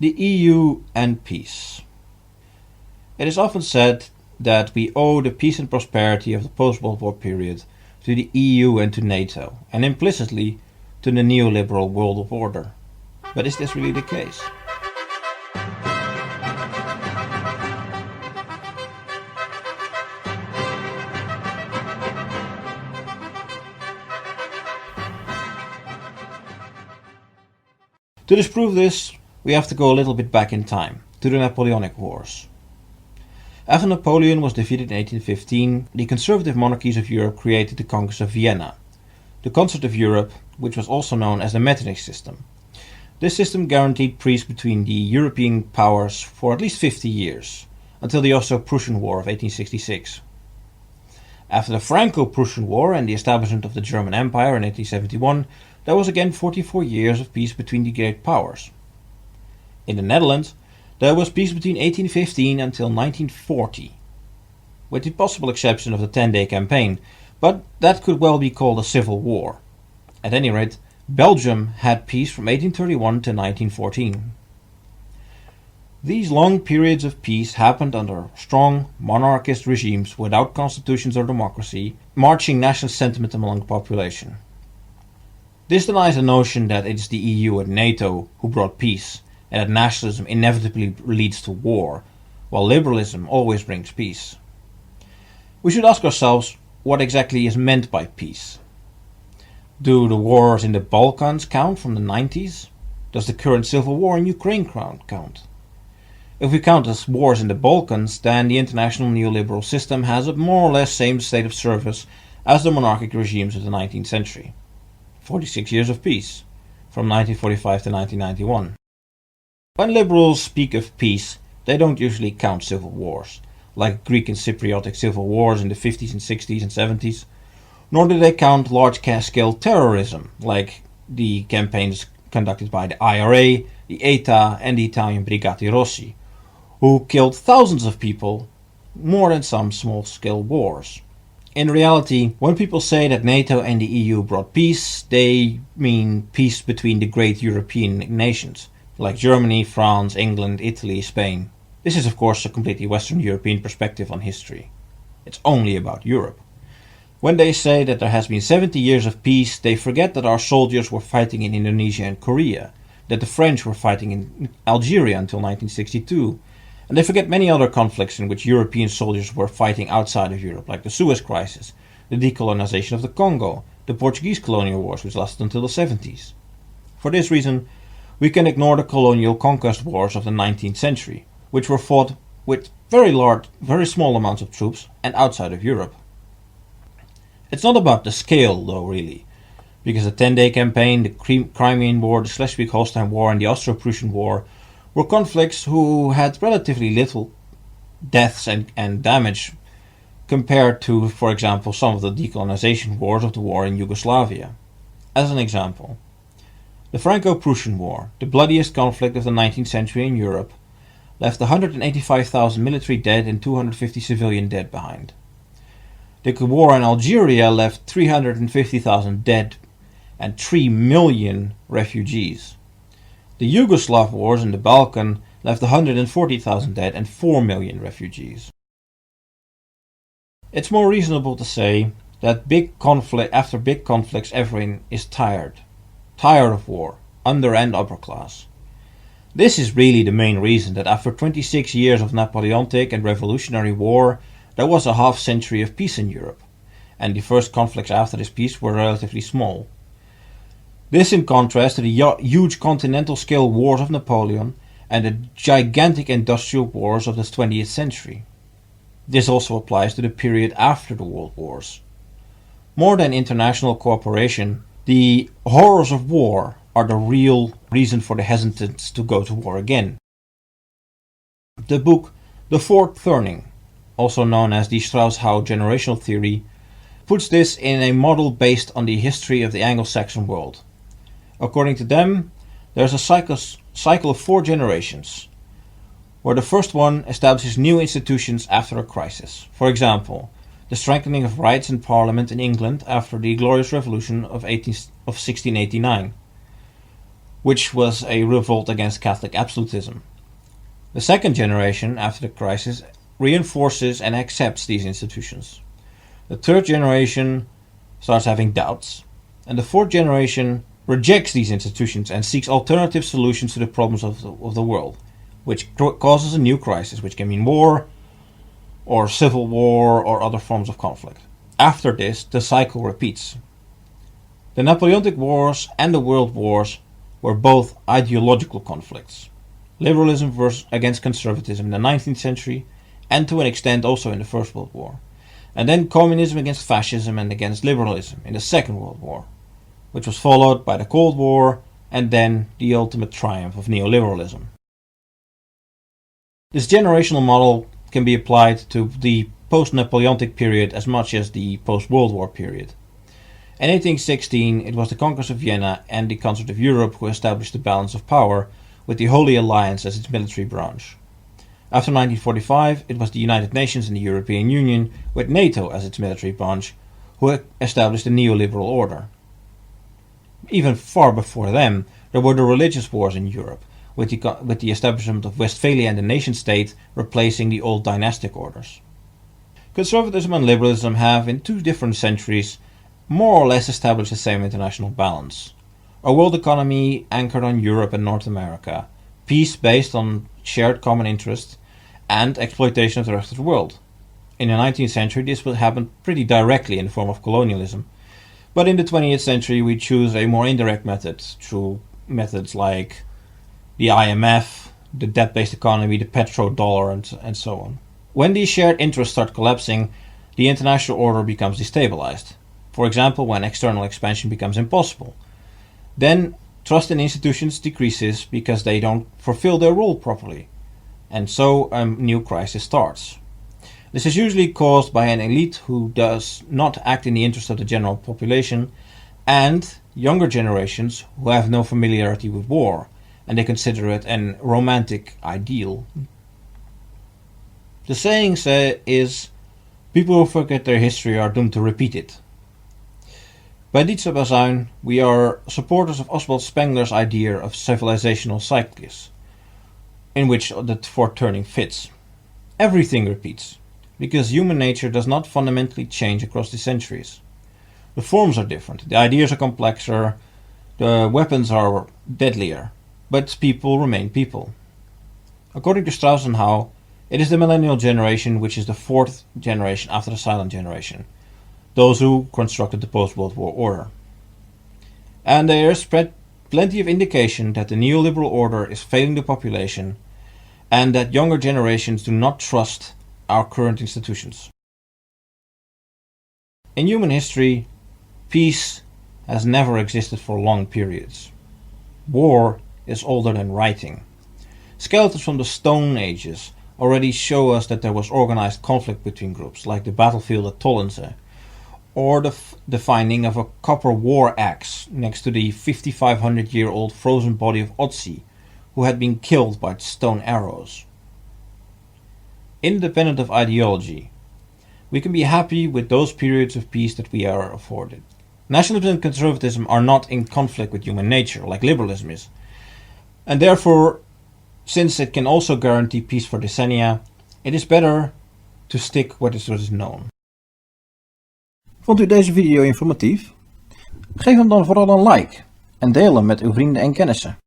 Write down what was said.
The EU and peace. It is often said that we owe the peace and prosperity of the post-World War period to the EU and to NATO, and implicitly to the neoliberal world order. But is this really the case? To disprove this, we have to go a little bit back in time, to the Napoleonic Wars. After Napoleon was defeated in 1815, the conservative monarchies of Europe created the Congress of Vienna, the Concert of Europe, which was also known as the Metternich system. This system guaranteed peace between the European powers for at least 50 years, until the Austro-Prussian War of 1866. After the Franco-Prussian War and the establishment of the German Empire in 1871, there was again 44 years of peace between the great powers. In the Netherlands, there was peace between 1815 until 1940, with the possible exception of the 10-day campaign, but that could well be called a civil war. At any rate, Belgium had peace from 1831 to 1914. These long periods of peace happened under strong monarchist regimes without constitutions or democracy, marching national sentiment among the population. This denies the notion that it is the EU and NATO who brought peace, and that nationalism inevitably leads to war, while liberalism always brings peace. We should ask ourselves what exactly is meant by peace. Do the wars in the Balkans count from the 90s? Does the current civil war in Ukraine count? If we count as wars in the Balkans, then the international neoliberal system has a more or less same state of service as the monarchic regimes of the 19th century. 46 years of peace, from 1945 to 1991. When liberals speak of peace, they don't usually count civil wars, like Greek and Cypriotic civil wars in the 50s and 60s and 70s, nor do they count large-scale terrorism, like the campaigns conducted by the IRA, the ETA and the Italian Brigati Rossi, who killed thousands of people, more than some small-scale wars. In reality, when people say that NATO and the EU brought peace, they mean peace between the great European nations, like Germany, France, England, Italy, Spain. This is of course a completely Western European perspective on history. It's only about Europe. When they say that there has been 70 years of peace, they forget that our soldiers were fighting in Indonesia and Korea, that the French were fighting in Algeria until 1962, and they forget many other conflicts in which European soldiers were fighting outside of Europe, like the Suez Crisis, the decolonization of the Congo, the Portuguese colonial wars which lasted until the 70s. For this reason, we can ignore the colonial conquest wars of the 19th century, which were fought with very small amounts of troops and outside of Europe. It's not about the scale though, really, because the 10-day campaign, the Crimean War, the Schleswig-Holstein War and the Austro-Prussian War were conflicts who had relatively little deaths and damage compared to, for example, some of the decolonization wars of the war in Yugoslavia. As an example, the Franco-Prussian War, the bloodiest conflict of the 19th century in Europe, left 185,000 military dead and 250 civilian dead behind. The war in Algeria left 350,000 dead and 3 million refugees. The Yugoslav wars in the Balkan left 140,000 dead and 4 million refugees. It's more reasonable to say that after big conflicts everyone is tired of war, under and upper class. This is really the main reason that after 26 years of Napoleonic and revolutionary war, there was a half century of peace in Europe, and the first conflicts after this peace were relatively small. This in contrast to the huge continental scale wars of Napoleon and the gigantic industrial wars of the 20th century. This also applies to the period after the World Wars. More than international cooperation, the horrors of war are the real reason for the hesitance to go to war again. The book The Fourth Turning, also known as the Strauss-Howe generational theory, puts this in a model based on the history of the Anglo-Saxon world. According to them, there is a cycle of 4 generations, where the first one establishes new institutions after a crisis. For example, the strengthening of rights in Parliament in England after the Glorious Revolution of 1689. which was a revolt against Catholic absolutism. The second generation, after the crisis, reinforces and accepts these institutions. The third generation starts having doubts, and the fourth generation rejects these institutions and seeks alternative solutions to the problems of the world, which causes a new crisis, which can mean war, or civil war, or other forms of conflict. After this, the cycle repeats. The Napoleonic Wars and the World Wars were both ideological conflicts. Liberalism against conservatism in the 19th century, and to an extent also in the First World War. And then communism against fascism and against liberalism in the Second World War, which was followed by the Cold War and then the ultimate triumph of neoliberalism. This generational model can be applied to the post-Napoleonic period as much as the post-World War period. In 1816, it was the Congress of Vienna and the Council of Europe who established the balance of power, with the Holy Alliance as its military branch. After 1945, it was the United Nations and the European Union, with NATO as its military branch, who established the neoliberal order. Even far before them, there were the religious wars in Europe, with the establishment of Westphalia and the nation-state replacing the old dynastic orders. Conservatism and liberalism have, in 2 different centuries, more or less established the same international balance. A world economy anchored on Europe and North America, peace based on shared common interests, and exploitation of the rest of the world. In the 19th century, this would happen pretty directly in the form of colonialism, but in the 20th century we choose a more indirect method through methods like the IMF, the debt-based economy, the petrodollar, and so on. When these shared interests start collapsing, the international order becomes destabilized. For example, when external expansion becomes impossible. Then trust in institutions decreases because they don't fulfill their role properly. And so a new crisis starts. This is usually caused by an elite who does not act in the interest of the general population, and younger generations who have no familiarity with war, and they consider it an romantic ideal. The saying is, people who forget their history are doomed to repeat it. By Dietze Bazuin, we are supporters of Oswald Spengler's idea of civilizational cycles, in which the fourth turning fits. Everything repeats, because human nature does not fundamentally change across the centuries. The forms are different, the ideas are complexer, the weapons are deadlier, but people remain people. According to Strauss and Howe, it is the millennial generation which is the fourth generation after the silent generation, those who constructed the post-World War order. And there is plenty of indication that the neoliberal order is failing the population, and that younger generations do not trust our current institutions. In human history, peace has never existed for long periods. War is older than writing. Skeletons from the Stone Ages already show us that there was organized conflict between groups, like the battlefield at Tollense, or the finding of a copper war axe next to the 5,500-year-old frozen body of Otzi, who had been killed by stone arrows. Independent of ideology, we can be happy with those periods of peace that we are afforded. Nationalism and conservatism are not in conflict with human nature, like liberalism is. And therefore, since it can also guarantee peace for decennia, it is better to stick what is known. Vond u deze video informatief? Geef hem dan vooral een like en deel hem met uw vrienden en kennissen.